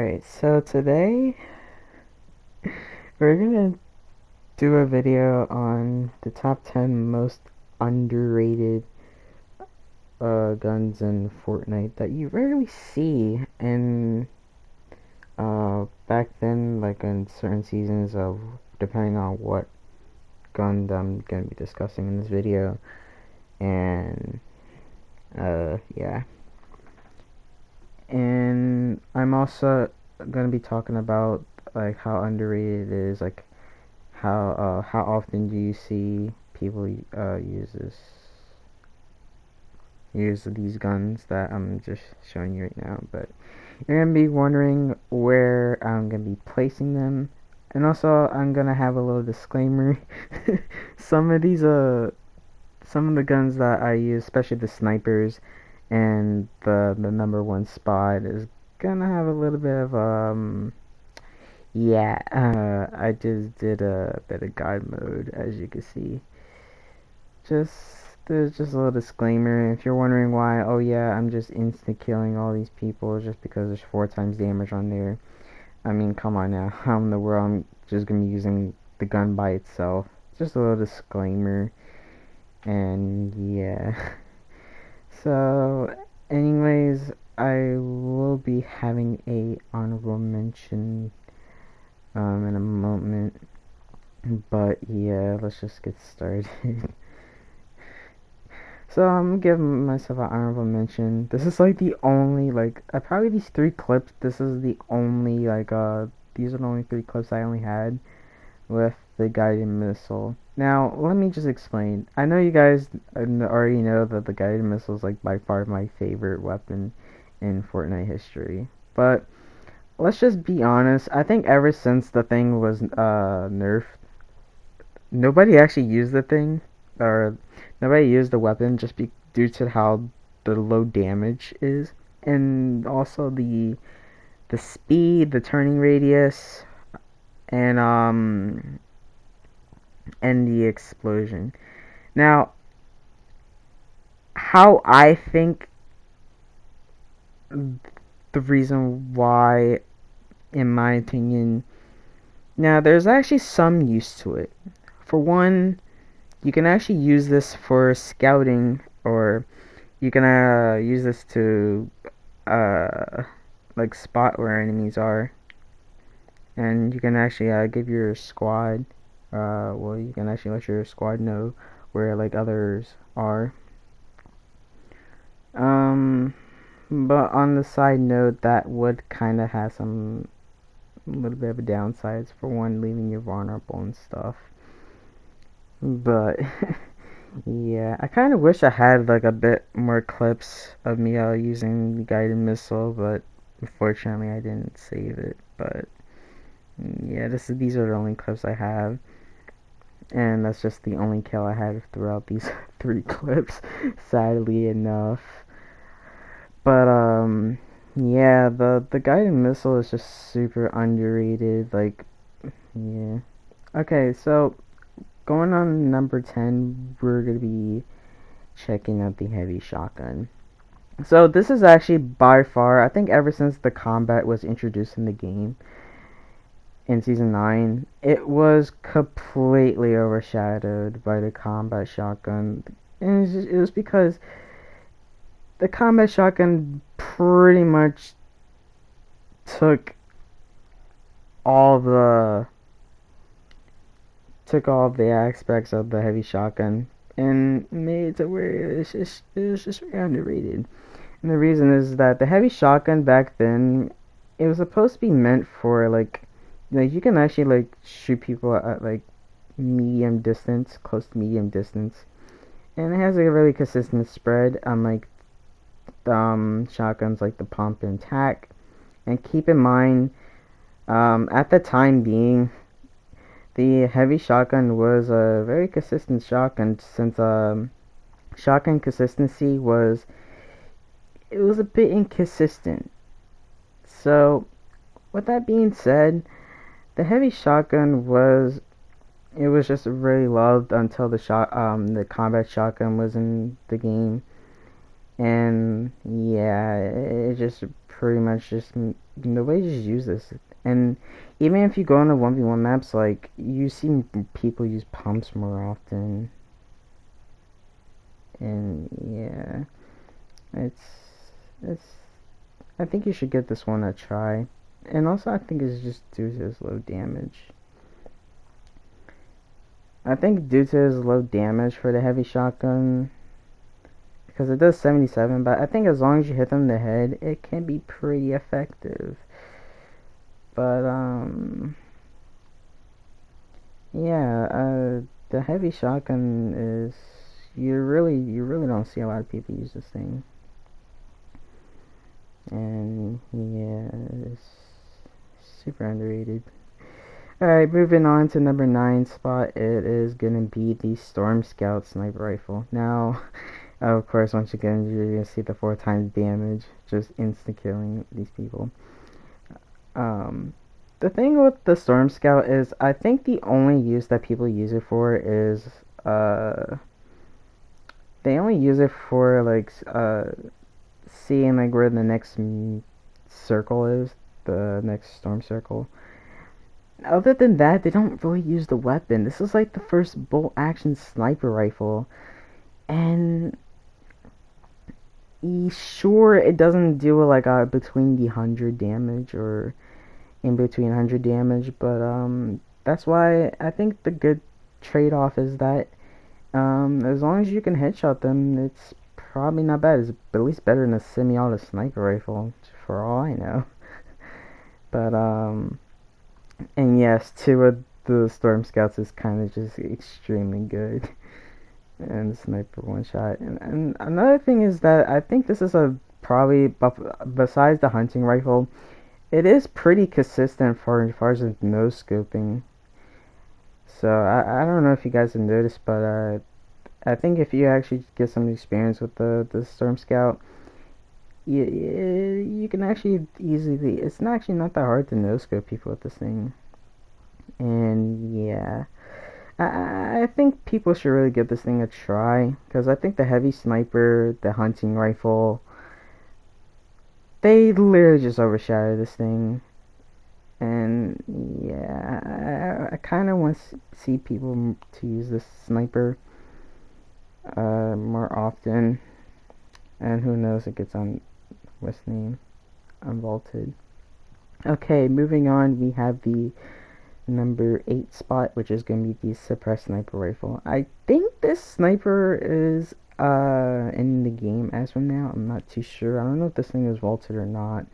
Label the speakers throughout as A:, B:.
A: Alright, so today we're gonna do a video on the top 10 most underrated guns in Fortnite that you rarely see in back then, like in certain seasons of depending on what gun I'm gonna be discussing in this video. And yeah. And I'm also gonna be talking about like how underrated it is, like how often do you see people use these guns that I'm just showing you right now. But you're gonna be wondering where I'm gonna be placing them, and also I'm gonna have a little disclaimer. some of these some of the guns that I use, especially the snipers and the number one spot, is gonna have a little bit of yeah, I just did a bit of god mode, as you can see. Just there's just a little disclaimer. If you're wondering why, oh yeah, I'm just instant killing all these people just because there's 4 times damage on there. I mean, come on now. How in the world I'm just gonna be using the gun by itself? Just a little disclaimer. And yeah. So, anyways, I will be having a honorable mention in a moment. But yeah, let's just get started. So I'm giving myself an honorable mention. This is like the only probably these 3 clips. This is the only these are the only 3 clips I only had with the guided missile. Now let me just explain. I know you guys already know that the guided missile is like by far my favorite weapon in Fortnite history. But let's just be honest. I think ever since the thing was nerfed, nobody actually used the thing, or nobody used the weapon just due to how the low damage is, and also the speed, the turning radius, and the explosion. Now, how I think the reason why, in my opinion, now there's actually some use to it. For one, you can actually use this for scouting, or you can use this to like spot where enemies are, and you can actually give your squad well, you can actually let your squad know where like others are. But on the side note, that would kind of have some little bit of a downsides. For one, leaving you vulnerable and stuff. But yeah, I kind of wish I had like a bit more clips of me using the guided missile, but unfortunately I didn't save it. But yeah, these are the only clips I have, and that's just the only kill I had throughout these 3 clips, sadly enough. But yeah, the guided missile is just super underrated. Like, yeah. Okay, so going on number 10, we're gonna be checking out the heavy shotgun. So this is actually by far, I think ever since the combat was introduced in the game in season 9, it was completely overshadowed by the combat shotgun. And it was because the combat shotgun pretty much took all the aspects of the heavy shotgun and made it to where it was just very underrated. And the reason is that the heavy shotgun back then, it was supposed to be meant for like you can actually like shoot people at like medium distance, close to medium distance, and it has like a really consistent spread, unlike shotguns like the pump and tack. And keep in mind, at the time being, the heavy shotgun was a very consistent shotgun, since shotgun consistency was a bit inconsistent. So with that being said, the heavy shotgun was just really loved until the combat shotgun was in the game. And yeah, it just pretty much just nobody just use this. And even if you go into 1v1 maps, like you see people use pumps more often. And yeah, it's it's I think you should give this one a try. And also I think it's just due to its low damage. I think due to its low damage for the heavy shotgun, because it does 77, but I think as long as you hit them in the head, it can be pretty effective. But yeah, the heavy shotgun is you really don't see a lot of people use this thing, and yeah, it's super underrated. Alright, moving on to number 9 spot, it is gonna be the Storm Scout sniper rifle. Now, of course, once again, you're gonna see the 4 times damage, just instant killing these people. Um, the thing with the Storm Scout is, I think the only use that people use it for is, they only use it for, like, seeing, like, where the next circle is, the next storm circle. Other than that, they don't really use the weapon. This is, like, the first bolt-action sniper rifle, and sure, it doesn't do, like, between the 100 damage, or in between 100 damage, but that's why I think the good trade-off is that as long as you can headshot them, it's probably not bad. It's at least better than a semi-auto sniper rifle, for all I know. But and yes, two of the Storm Scouts is kind of just extremely good, and the sniper one shot. And another thing is that I think this is a probably, besides the hunting rifle, it is pretty consistent for as far as no scoping. So I don't know if you guys have noticed, but I think if you actually get some experience with the Storm Scout, you can actually easily. It's not actually not that hard to no scope people with this thing. And yeah, I think people should really give this thing a try, because I think the heavy sniper, the hunting rifle, they literally just overshadow this thing. And yeah, I kind of want to see people to use this sniper more often. And who knows, it gets on what's name unvaulted. Okay, moving on, we have the number 8 spot, which is going to be the suppressed sniper rifle. I think this sniper is in the game as of now. I'm not too sure. I don't know if this thing is vaulted or not.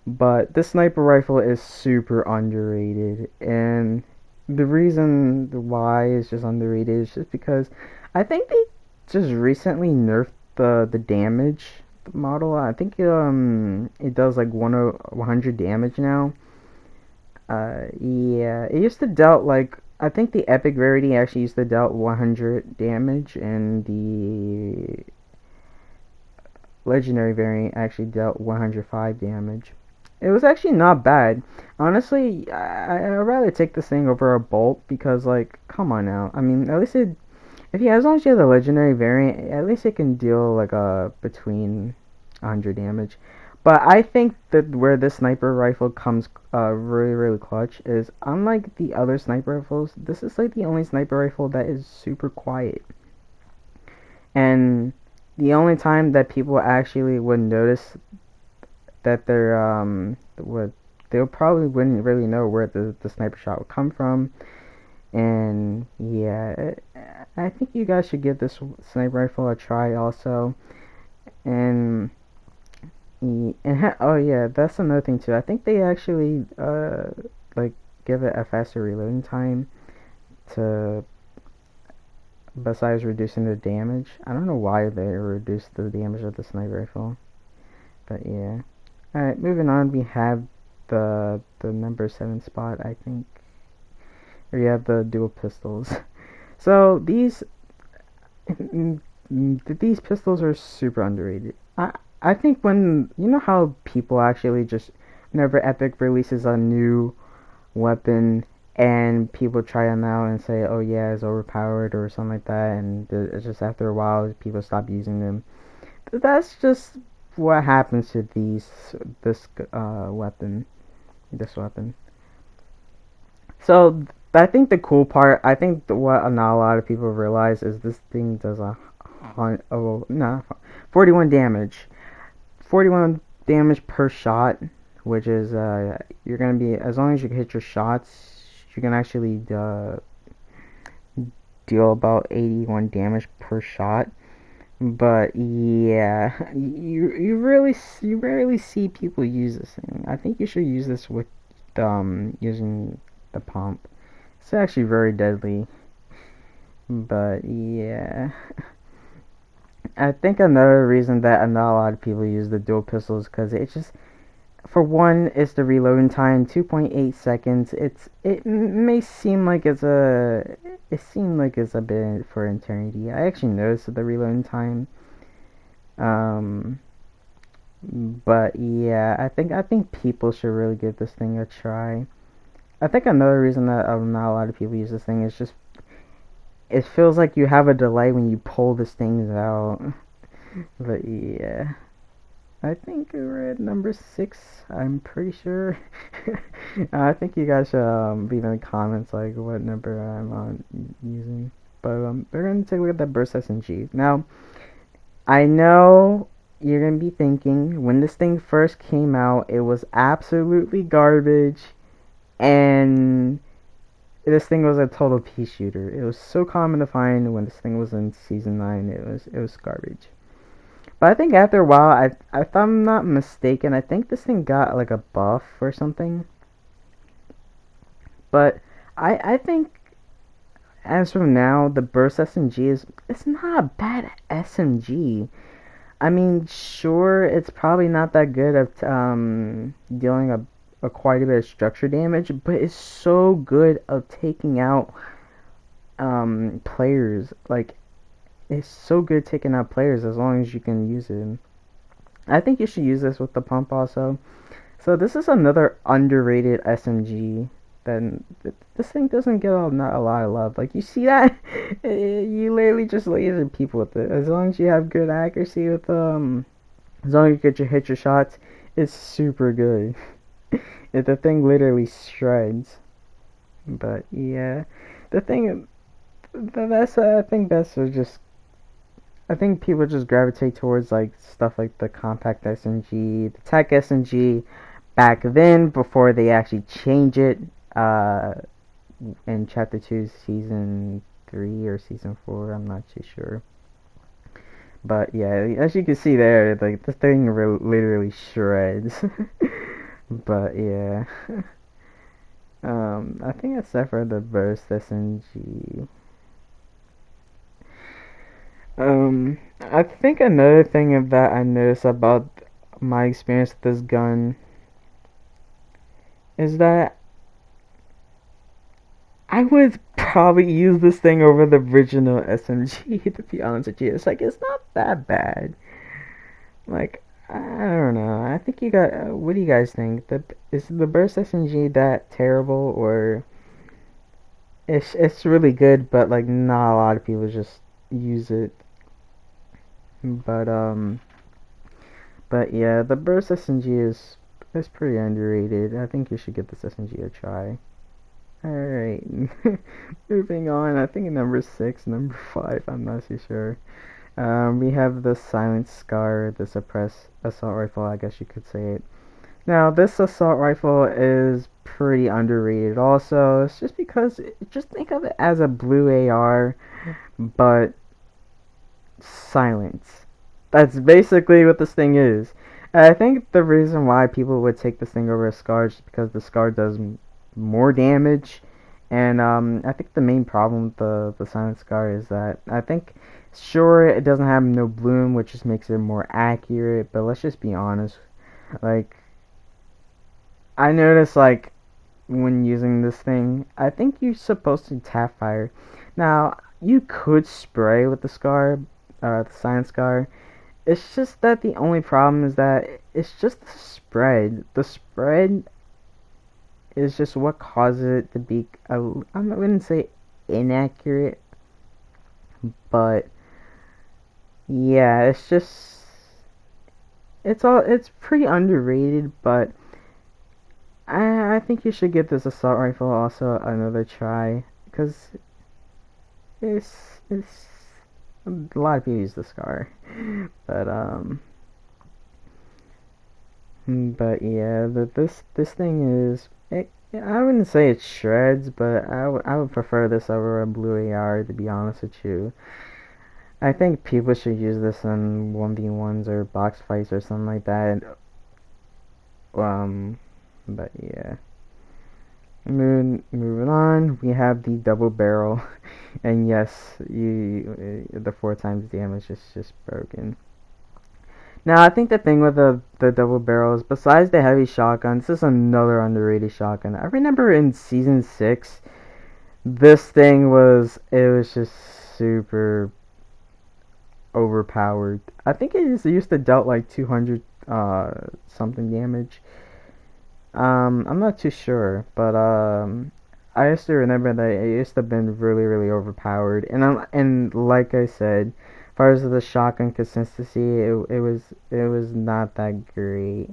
A: But this sniper rifle is super underrated, and the reason why it's just underrated is just because I think they just recently nerfed the damage model. I think it does like 100 damage now. Yeah, it used to dealt like, I think the epic rarity actually used to dealt 100 damage, and the legendary variant actually dealt 105 damage. It was actually not bad. Honestly, I'd rather take this thing over a bolt, because, like, come on now. I mean, at least as long as you have the legendary variant, at least it can deal, like, between 100 damage. But I think that where this sniper rifle comes really, really clutch is, unlike the other sniper rifles, this is, like, the only sniper rifle that is super quiet. And the only time that people actually would notice that they'll probably wouldn't really know where the sniper shot would come from. And yeah, I think you guys should give this sniper rifle a try also. And oh yeah, that's another thing too. I think they actually like give it a faster reloading time, to besides reducing the damage. I don't know why they reduced the damage of the sniper rifle, but yeah. Alright, moving on, we have the number 7 spot, I think. Or you have the dual pistols. So these pistols are super underrated. I think when, you know how people actually just, whenever Epic releases a new weapon and people try them out and say, oh yeah, it's overpowered or something like that, and it's just after a while people stop using them. that's just what happens to this weapon. This weapon. So I think the cool part, I think what not a lot of people realize is this thing does oh no 41 damage, 41 damage per shot, which is you're gonna be, as long as you hit your shots, you can actually deal about 81 damage per shot. But yeah, you rarely see people use this thing. I think you should use this with using the pump. It's actually very deadly. But yeah, I think another reason that not a lot of people use the dual pistols because it just, for one, it's the reloading time, 2.8 seconds. It may seem like it's a bit for eternity. I actually noticed the reloading time. Um, but yeah, I think people should really give this thing a try. I think another reason that not a lot of people use this thing is just it feels like you have a delay when you pull this thing out. But yeah, I think we're at number 6. I'm pretty sure. I think you guys should leave in the comments like what number I'm on using. But we're gonna take a look at the burst SMG now. I know you're gonna be thinking when this thing first came out, it was absolutely garbage, and this thing was a total pea shooter. It was so common to find when this thing was in season 9. It was garbage. But I think after a while, if I'm not mistaken, I think this thing got like a buff or something. But I think as from now, the burst SMG it's not a bad SMG. I mean, sure, it's probably not that good at dealing a quite a bit of structure damage, but it's so good at taking out players. Like, it's so good taking out players as long as you can use it. I think you should use this with the pump also. So this is another underrated SMG. Then this thing doesn't get not a lot of love. Like, you see that? You literally just laser people with it. As long as you have good accuracy with as long as you get hit your shots, it's super good. The thing literally shreds. But yeah, the thing that's I think that's just I think people just gravitate towards like stuff like the compact SMG, the tech SMG back then before they actually change it uh, in Chapter 2, Season 3 or Season 4, I'm not too sure. But yeah, as you can see there, like the thing literally shreds. But yeah, I think except for the burst SMG. I think another thing that I noticed about my experience with this gun is that I would probably use this thing over the original SMG, to be honest with you. It's like, it's not that bad. Like, I don't know. I think you got. What do you guys think? Is the burst SMG that terrible, or it's really good, but like not a lot of people just use it. But but yeah, the burst SMG is pretty underrated. I think you should give this SMG a try. Alright, moving on. I think number 6, number 5, I'm not too sure. We have the Silent Scar, the suppressed assault rifle, I guess you could say it. Now, this assault rifle is pretty underrated also. It's just because, just think of it as a blue AR, but silence. That's basically what this thing is. And I think the reason why people would take this thing over a Scar is because the Scar does more damage, and I think the main problem with the Silent Scar is that I think, sure, it doesn't have no bloom, which just makes it more accurate, but let's just be honest, like, I noticed, like, when using this thing, I think you're supposed to tap fire. Now, you could spray with the Scar, the Silent Scar. It's just that the only problem is that it's just the spread. The spread is just what causes it to be, I wouldn't say inaccurate, but yeah, it's just it's pretty underrated, but I think you should give this assault rifle also another try because it's a lot of people use the Scar, but but yeah, this thing is I wouldn't say it shreds, but I would prefer this over a blue AR to be honest with you. I think people should use this in 1v1s or box fights or something like that. Um, but yeah. Moving on, we have the double barrel, and yes, the 4 times damage is just broken. Now, I think the thing with the double barrels, besides the heavy shotgun, this is another underrated shotgun. I remember in season 6, this thing it was just super overpowered. I think it used to dealt like 200 something damage. I'm not too sure, but I used to remember that it used to have been really, really overpowered. And like I said, as far as the shotgun consistency, it was not that great.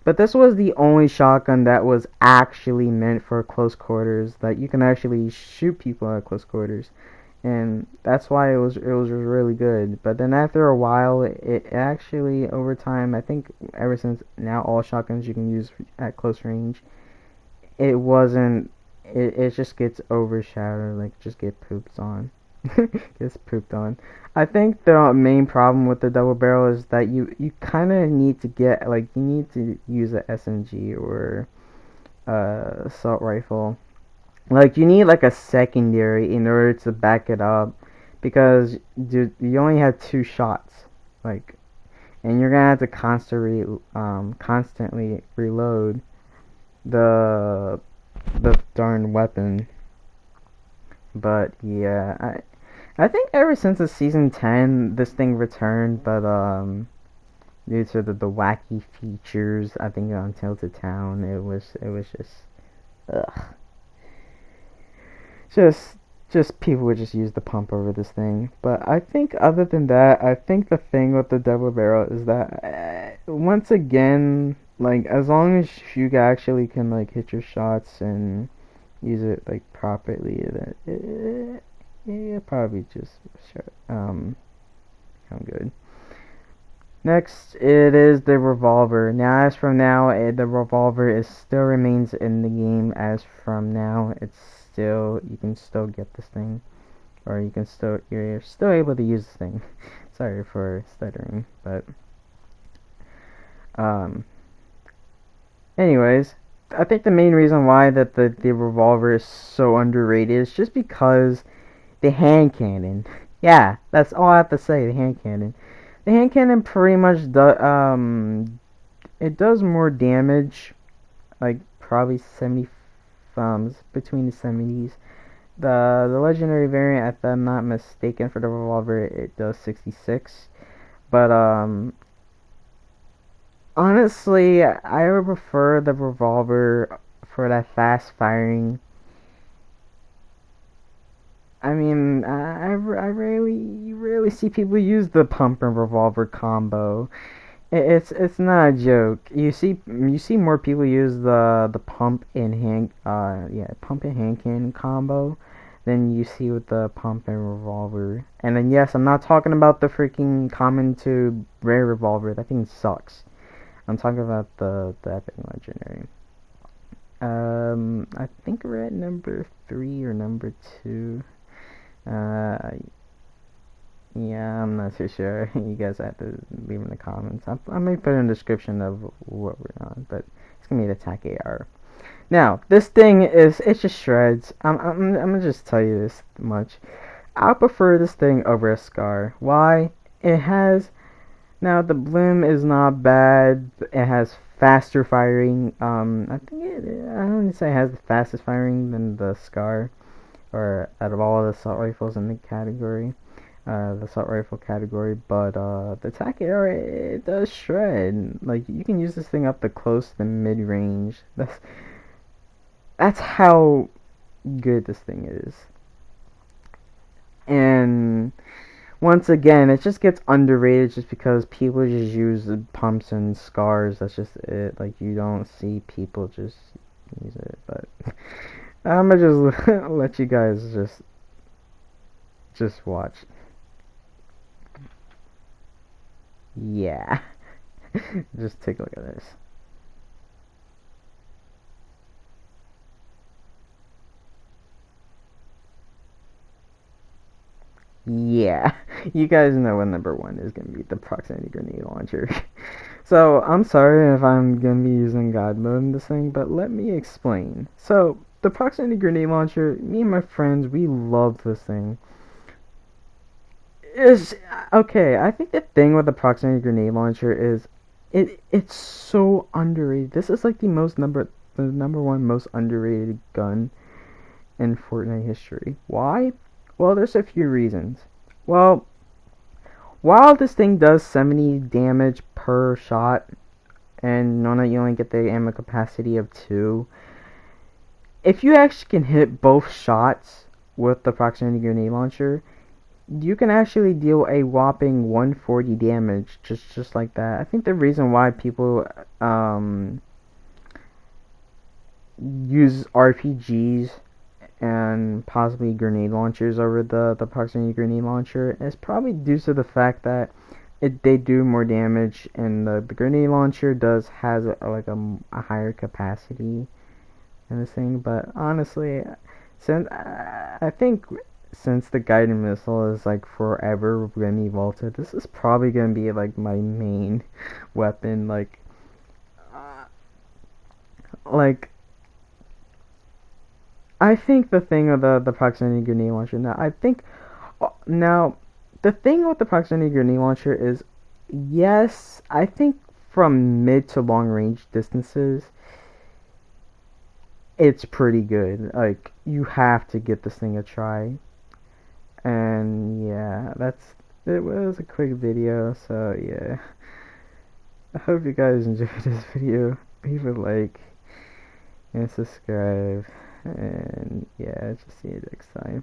A: But this was the only shotgun that was actually meant for close quarters, that you can actually shoot people at close quarters, and that's why it was really good. But then after a while, it actually over time, I think ever since now all shotguns you can use at close range, it wasn't. It just gets overshadowed, like just get pooped on, gets pooped on. I think the main problem with the double barrel is that you kind of need to get like you need to use a SMG or assault rifle, like you need like a secondary in order to back it up, because dude, you only have 2 shots, like, and you're gonna have to constantly reload the the darn weapon. But yeah, I think ever since the season 10, this thing returned, but due to the wacky features, I think on Tilted Town, it was just ugh. Just just people would just use the pump over this thing. But I think other than that, I think the thing with the double barrel is that once again, like as long as you actually can like hit your shots and use it like properly, that it probably just become good. Next, it is the revolver. Now, as from now, the revolver is still remains in the game. As from now, it's still you can still get this thing, or you're still able to use this thing. Sorry for stuttering, but um, anyways, I think the main reason why that the revolver is so underrated is just because the hand cannon. Yeah, that's all I have to say. The hand cannon. The hand cannon pretty much it does more damage, like probably 70 between the 70s. The legendary variant, if I'm not mistaken, for the revolver, it does 66. But honestly, I would prefer the revolver for that fast firing. I mean, I rarely see people use the pump and revolver combo. It's not a joke. You see more people use the pump and hand cannon combo than you see with the pump and revolver. And then yes, I'm not talking about the freaking common to rare revolver. That thing sucks. I'm talking about the epic legendary. I think we're at number 3 or number 2. Uh, yeah, I'm not too sure. You guys have to leave in the comments. I may put in the description of what we're on, but it's gonna be the attack AR. Now, this thing it just shreds. I'm gonna just tell you this much. I prefer this thing over a Scar. Why? It has now the bloom is not bad. It has faster firing. I think I don't say it has the fastest firing than the Scar, or out of all the assault rifles in the category, the assault rifle category. But the attack area, it does shred. Like you can use this thing up to close to mid range. That's how good this thing is. And once again, it just gets underrated just because people just use the pumps and scars. That's just it. Like, you don't see people just use it. But I'm gonna just let you guys just watch. Yeah. Just take a look at this. Yeah, you guys know what number one is gonna be, the proximity grenade launcher. So, I'm sorry if I'm gonna be using God mode in this thing, but let me explain. So, the proximity grenade launcher, me and my friends, we love this thing. Is okay, I think the thing with the proximity grenade launcher is it's so underrated. This is like the number one most underrated gun in Fortnite history. Why? Well, there's a few reasons. Well, while this thing does 70 damage per shot, and know that you only get the ammo capacity of 2, if you actually can hit both shots with the proximity grenade launcher, you can actually deal a whopping 140 damage just like that. I think the reason why people use RPGs and possibly grenade launchers over the proximity grenade launcher is probably due to the fact that they do more damage, and the grenade launcher has a higher capacity in this thing. But honestly, since I think since the guided missile is like forever gonna be vaulted, this is probably gonna be like my main weapon. Uh, like I think the thing of the proximity grenade launcher now the thing with the proximity grenade launcher is, yes, I think from mid to long range distances it's pretty good. Like, you have to give this thing a try. And yeah, it was a quick video, so yeah. I hope you guys enjoyed this video. Leave a like and subscribe. And yeah, just see you next time.